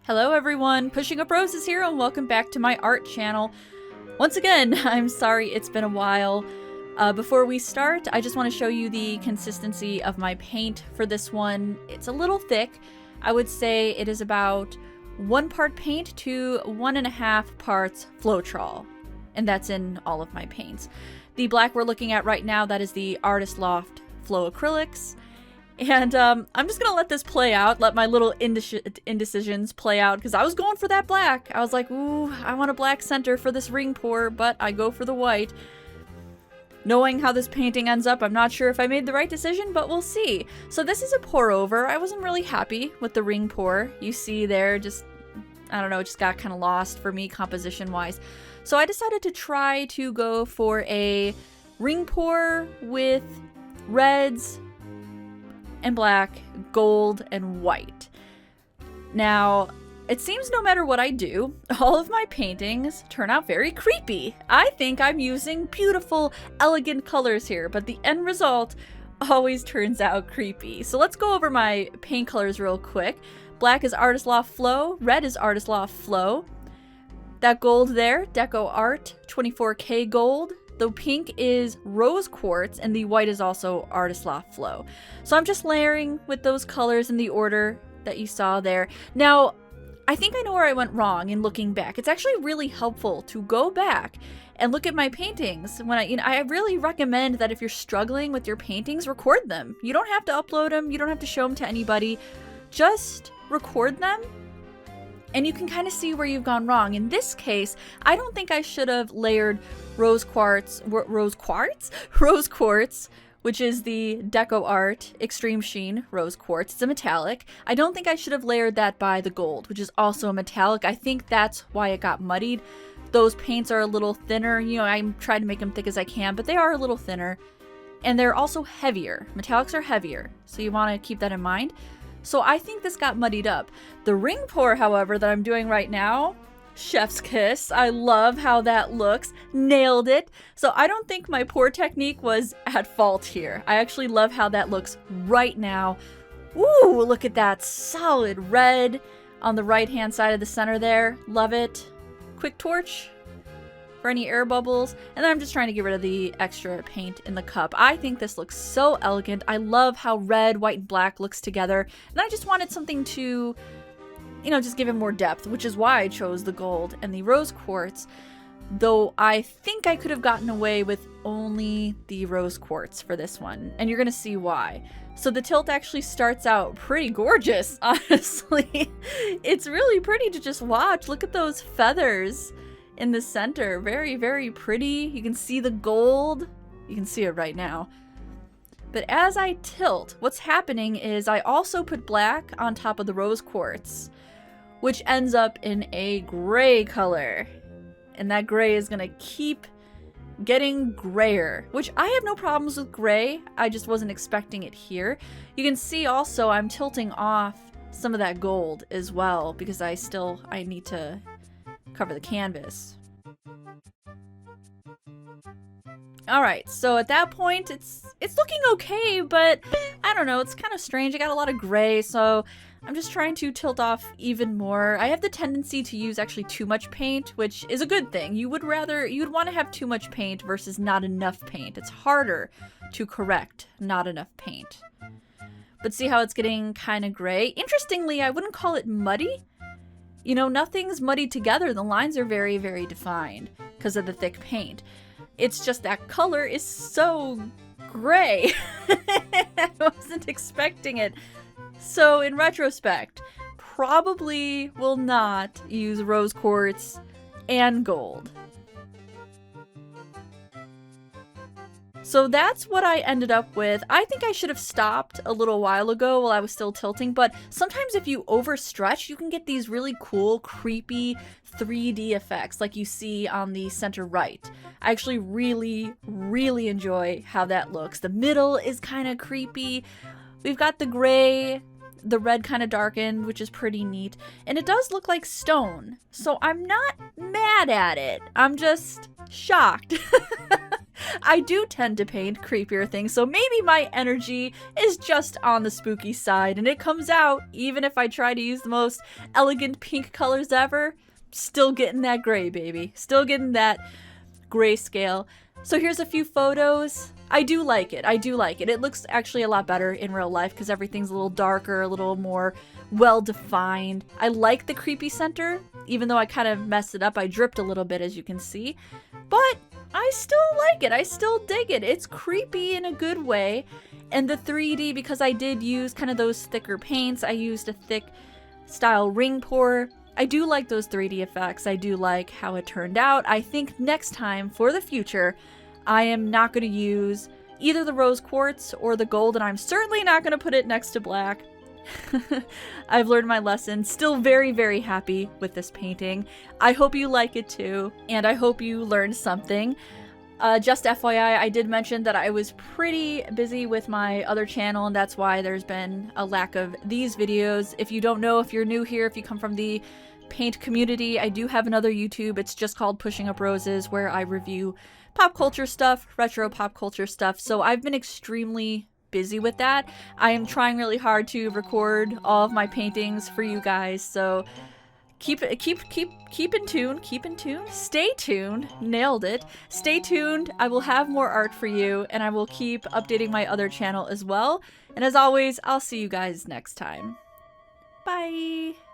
Hello everyone, PushingUpRoses here and welcome back to my art channel. Once again, I'm sorry it's been a while. Before we start, I just want to show you the consistency of my paint for this one. It's a little thick. I would say it is about 1 part paint to 1.5 parts Floetrol. And that's in all of my paints. The black we're looking at right now, that is the Artist Loft Flow Acrylics. And I'm just gonna let this play out, let my little indecisions play out, because I was going for that black. I was like, ooh, I want a black center for this ring pour, but I go for the white. Knowing how this painting ends up, I'm not sure if I made the right decision, but we'll see. So this is a pour over. I wasn't really happy with the ring pour. You see there, just, I don't know, it just got kind of lost for me composition-wise. So I decided to try to go for a ring pour with reds and black, gold, and white. Now, it seems no matter what I do, all of my paintings turn out very creepy. I think I'm using beautiful, elegant colors here, but the end result always turns out creepy. So let's go over my paint colors real quick. Black is Artist Loft Flow, red is Artist Loft Flow. That gold there, Deco Art 24K gold. The pink is Rose Quartz, and the white is also Artist Loft Flow. So I'm just layering with those colors in the order that you saw there. Now, I think I know where I went wrong in looking back. It's actually really helpful to go back and look at my paintings. When I really recommend that if you're struggling with your paintings, record them. You don't have to upload them. You don't have to show them to anybody. Just record them. And you can kind of see where you've gone wrong. In this case, I don't think I should have layered Rose Quartz, which is the Deco Art Extreme Sheen Rose Quartz. It's a metallic. I don't think I should have layered that by the gold, which is also a metallic. I think that's why it got muddied. Those paints are a little thinner. You know, I'm trying to make them thick as I can, but they are a little thinner. And they're also heavier. Metallics are heavier, so you want to keep that in mind. So I think this got muddied up. The ring pour, however, that I'm doing right now, chef's kiss. I love how that looks. Nailed it. So I don't think my pour technique was at fault here. I actually love how that looks right now. Ooh, look at that solid red on the right-hand side of the center there. Love it. Quick torch for any air bubbles, and then I'm just trying to get rid of the extra paint in the cup. I think this looks so elegant. I love how red, white, and black looks together, and I just wanted something to, you know, just give it more depth, which is why I chose the gold and the rose quartz, though I think I could have gotten away with only the rose quartz for this one, and you're gonna see why. So the tilt actually starts out pretty gorgeous, honestly. It's really pretty to just watch. Look at those feathers in the center. Very, very pretty. You can see the gold. You can see it right now. But as I tilt, what's happening is I also put black on top of the rose quartz, which ends up in a gray color. And that gray is gonna keep getting grayer, which I have no problems with gray. I just wasn't expecting it here. You can see also I'm tilting off some of that gold as well because I need to cover the canvas. Alright, so at that point it's looking okay, but I don't know, it's kind of strange. I got a lot of gray, so I'm just trying to tilt off even more. I have the tendency to use actually too much paint, which is a good thing. You'd want to have too much paint versus not enough paint. It's harder to correct not enough paint. But see how it's getting kind of gray? Interestingly, I wouldn't call it muddy. You know, nothing's muddied together. The lines are very, very defined because of the thick paint. It's just that color is so gray. I wasn't expecting it. So in retrospect, probably will not use rose quartz and gold. So that's what I ended up with. I think I should have stopped a little while ago while I was still tilting, but sometimes if you overstretch, you can get these really cool, creepy 3D effects like you see on the center right. I actually really, really enjoy how that looks. The middle is kind of creepy. We've got the gray, the red kind of darkened, which is pretty neat. And it does look like stone, so I'm not mad at it. I'm just shocked. I do tend to paint creepier things, so maybe my energy is just on the spooky side, and it comes out even if I try to use the most elegant pink colors ever. Still getting that gray, baby. Still getting that grayscale. So here's a few photos. I do like it. I do like it. It looks actually a lot better in real life because everything's a little darker, a little more well-defined. I like the creepy center, even though I kind of messed it up. I dripped a little bit, as you can see. But I still like it. I still dig it. It's creepy in a good way. And the 3D, because I did use kind of those thicker paints, I used a thick style ring pour. I do like those 3D effects. I do like how it turned out. I think next time, for the future, I am not going to use either the rose quartz or the gold, and I'm certainly not going to put it next to black. I've learned my lesson. Still very, very happy with this painting. I hope you like it too, and I hope you learned something. Just FYI, I did mention that I was pretty busy with my other channel, and that's why there's been a lack of these videos. If you don't know, if you're new here, if you come from the paint community, I do have another YouTube. It's just called Pushing Up Roses, where I review pop culture stuff, retro pop culture stuff. So I've been extremely busy with that. I am trying really hard to record all of my paintings for you guys, so keep in tune, stay tuned, nailed it, stay tuned. I will have more art for you, and I will keep updating my other channel as well. And as always, I'll see you guys next time. Bye!